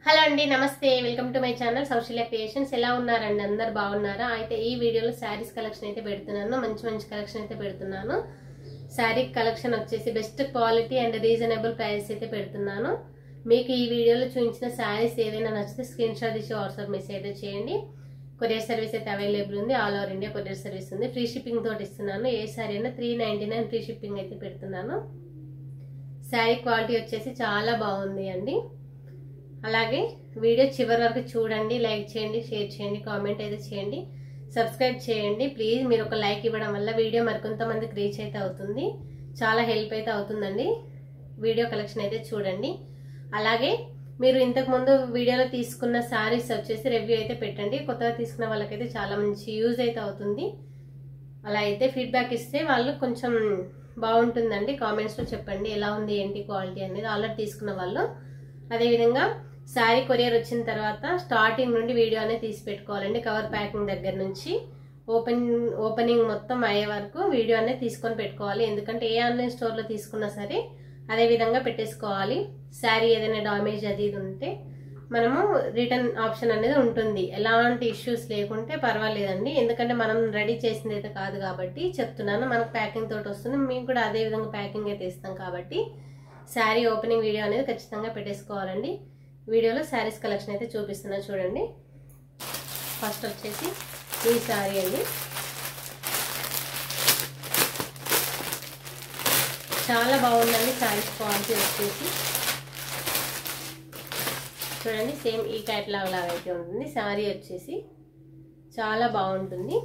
Hello అండి, నమస్తే. Welcome to my channel Saushalya creations. ఎలా ఉన్నారండి? అందరు బాగున్నారా? అయితే ఈ వీడియోలో శారీస్ కలెక్షన్ అయితే పెడుతున్నాను. మంచి కలెక్షన్ అయితే పెడుతున్నాను. శారీ కలెక్షన్ వచ్చేసి best quality and reasonable price అయితే పెడుతున్నాను. మీకు ఈ వీడియోలో చూపించిన శారీస్ ఏదైనా నచ్చితే స్క్రీన్ షాట్ ఇచ్చి వాట్సాప్ మెసేజ్ అయితే చేయండి. కొరియర్ సర్వీస్ అయితే అవైలబుల్ ఉంది. All over India courier service ఉంది. ఫ్రీ షిప్పింగ్ తోటి ఇస్తున్నాను. ఏ శారీ అయినా 399 ఫ్రీ షిప్పింగ్ అయితే పెడుతున్నాను. శారీ క్వాలిటీ వచ్చేసి చాలా బాగుంది అండి. అలాగే వీడియో చివరి వరకు చూడండి. లైక్ చేయండి, షేర్ చేయండి, కామెంట్ అయితే చేయండి, సబ్స్క్రైబ్ చేయండి ప్లీజ్. మీరు ఒక లైక్ ఇవ్వడం వల్ల వీడియో మరికొంతమందికి రీచ్ అయితే అవుతుంది. చాలా హెల్ప్ అయితే అవుతుందండి. వీడియో కలెక్షన్ అయితే చూడండి. అలాగే మీరు ఇంతకుముందు వీడియోలో తీసుకున్న శారీస్ వచ్చేసి రివ్యూ అయితే పెట్టండి. కొత్తగా తీసుకున్న వాళ్ళకైతే చాలా మంచి యూజ్ అయితే అవుతుంది. అలా అయితే ఫీడ్బ్యాక్ ఇస్తే వాళ్ళు కొంచెం బాగుంటుందండి. కామెంట్స్లో చెప్పండి ఎలా ఉంది, ఏంటి క్వాలిటీ అనేది. ఆల్రెడీ తీసుకున్న వాళ్ళు అదేవిధంగా శారీ కొరియర్ వచ్చిన తర్వాత స్టార్టింగ్ నుండి వీడియో అనేది తీసి పెట్టుకోవాలండి. కవర్ ప్యాకింగ్ దగ్గర నుంచి ఓపెనింగ్ మొత్తం అయ్యే వరకు వీడియో అనేది తీసుకొని పెట్టుకోవాలి. ఎందుకంటే ఏ ఆన్లైన్ స్టోర్లో తీసుకున్నా సరే అదే విధంగా పెట్టేసుకోవాలి. శారీ ఏదైనా డామేజ్ అది ఇది ఉంటే మనము రిటర్న్ ఆప్షన్ అనేది ఉంటుంది. ఎలాంటి ఇష్యూస్ లేకుంటే పర్వాలేదండి. ఎందుకంటే మనం రెడీ చేసింది అయితే కాదు కాబట్టి చెప్తున్నాను. మనకు ప్యాకింగ్ తోటి వస్తుంది. మేము కూడా అదే విధంగా ప్యాకింగ్ అయితే ఇస్తాం కాబట్టి శారీ ఓపెనింగ్ వీడియో అనేది ఖచ్చితంగా పెట్టేసుకోవాలండి. వీడియోలో శారీస్ కలెక్షన్ అయితే చూపిస్తున్నా చూడండి. ఫస్ట్ వచ్చేసి ఈ శారీ అండి. చాలా బాగుందండి శారీస్ క్వాలిటీ వచ్చేసి. చూడండి, సేమ్ ఈ క్యాట్లాగ్ లాగా అయితే ఉంటుంది. శారీ వచ్చేసి చాలా బాగుంటుంది.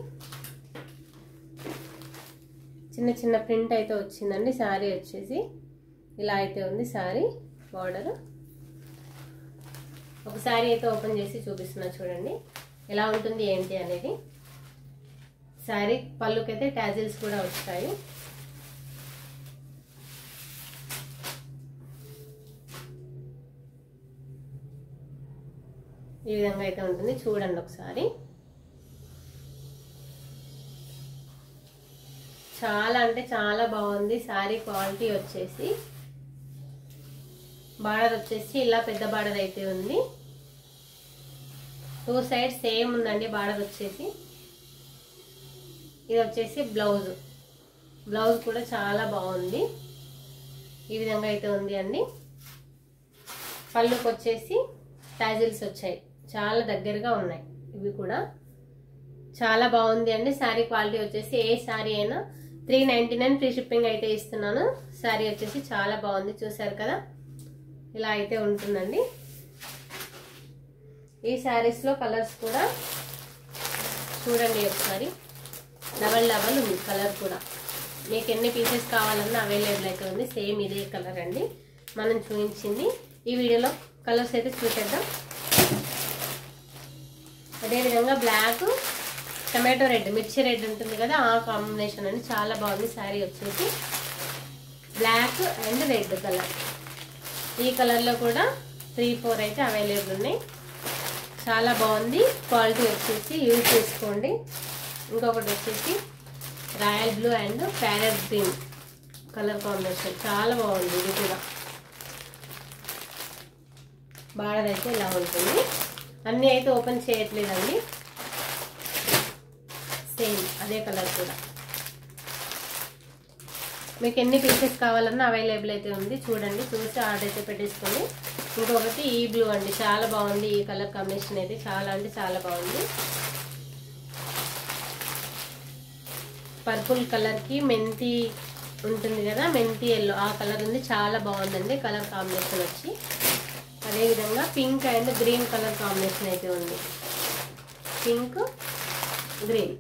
చిన్న ప్రింట్ అయితే వచ్చిందండి. శారీ వచ్చేసి ఇలా అయితే ఉంది. శారీ బార్డర్ ఒక శారీ అయితే ఓపెన్ చేసి చూపిస్తున్నా చూడండి ఎలా ఉంటుంది ఏంటి అనేది. శారీ పళ్ళుకైతే టాజిల్స్ కూడా వచ్చాయి. ఈ విధంగా అయితే ఉంటుంది. చూడండి ఒకసారి. చాలా అంటే చాలా బాగుంది శారీ క్వాలిటీ వచ్చేసి. బార్డర్ వచ్చేసి ఇలా పెద్ద బార్డర్ అయితే ఉంది. 2 సైడ్స్ సేమ్ ఉందండి బార్డర్ వచ్చేసి. ఇది వచ్చేసి బ్లౌజ్ కూడా చాలా బాగుంది. ఈ విధంగా అయితే ఉంది అండి. పళ్ళుకి వచ్చేసి టాజిల్స్ వచ్చాయి. చాలా దగ్గరగా ఉన్నాయి. ఇవి కూడా చాలా బాగుంది అండి. శారీ క్వాలిటీ వచ్చేసి ఏ శారీ అయినా 399 ఫ్రీ షిప్పింగ్ అయితే ఇస్తున్నాను. శారీ వచ్చేసి చాలా బాగుంది. చూసారు కదా, ఇలా అయితే ఉంటుందండి. ఈ శారీస్ లో కలర్స్ కూడా చూడండి ఒకసారి. డబల్ ఉంది కలర్ కూడా. మీకు ఎన్ని పీసెస్ కావాలన్నా అవైలబుల్ అయితే ఉంది. సేమ్ ఇదే కలర్ అండి మనం చూపించింది. ఈ వీడియోలో కలర్స్ అయితే చూసేద్దాం. అదేవిధంగా బ్లాక్, టమాటో రెడ్, మిర్చి రెడ్ ఉంటుంది కదా, ఆ కాంబినేషన్ అండి. చాలా బాగుంది శారీ వచ్చేసి. Black and red colour. ఈ కలర్లో కూడా 3-4 అయితే అవైలబుల్ ఉన్నాయి. చాలా బాగుంది క్వాలిటీ వచ్చేసి. యూజ్ చేసుకోండి. ఇంకొకటి వచ్చేసి royal blue and parrot green colour combination. చాలా బాగుంది ఇది కూడా. బార్డర్ అయితే ఇలా ఉంటుంది. అన్నీ అయితే ఓపెన్ చేయట్లేదండి. సేమ్ అదే కలర్ కూడా. మీకు ఎన్ని పీసెస్ కావాలన్నా అవైలబుల్ అయితే ఉంది. చూడండి, చూసి ఆర్డర్ అయితే పెట్టేసుకోండి. ఇంకొకటి ఈ బ్లూ అండి. చాలా బాగుంది ఈ కలర్ కాంబినేషన్ అయితే. చాలా అంటే చాలా బాగుంది. పర్పుల్ కలర్కి మెంతి ఉంటుంది కదా, మెంతి ఎల్లో, ఆ కలర్ ఉంది. చాలా బాగుందండి కలర్ కాంబినేషన్ వచ్చి. అదేవిధంగా pink and green colour combination అయితే ఉంది. పింక్ గ్రీన్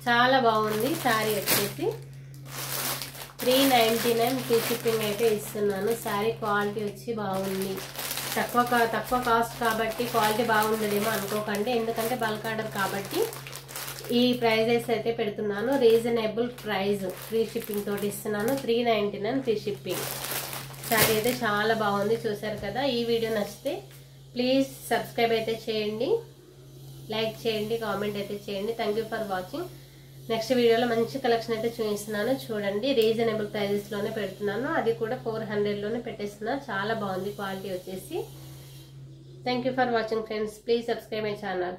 చాలా బాగుంది. శారీ వచ్చేసి 399 ఫ్రీ షిప్పింగ్ అయితే ఇస్తున్నాను. శారీ క్వాలిటీ వచ్చి బాగుంది. తక్కువ కాస్ట్ కాబట్టి క్వాలిటీ బాగుండదేమో అనుకోకండి. ఎందుకంటే బల్క్ ఆర్డర్ కాబట్టి ఈ ప్రైజెస్ అయితే పెడుతున్నాను. రీజనబుల్ ప్రైస్ ఫ్రీ షిప్పింగ్ తోటి ఇస్తున్నాను. 399 ఫ్రీ షిప్పింగ్. శారీ అయితే చాలా బాగుంది. చూసారు కదా. ఈ వీడియో నచ్చితే ప్లీజ్ సబ్స్క్రైబ్ అయితే చేయండి, లైక్ చేయండి, కామెంట్ అయితే చేయండి. Thank you for watching. Next వీడియోలో మంచి కలెక్షన్ అయితే చూపిస్తున్నాను చూడండి. రీజనబుల్ ప్రైజెస్ లోనే పెడుతున్నాను. అది కూడా 400 లోనే పెట్టేస్తున్నా. చాలా బాగుంది క్వాలిటీ వచ్చేసి. Thank you for watching friends. Please subscribe my channel.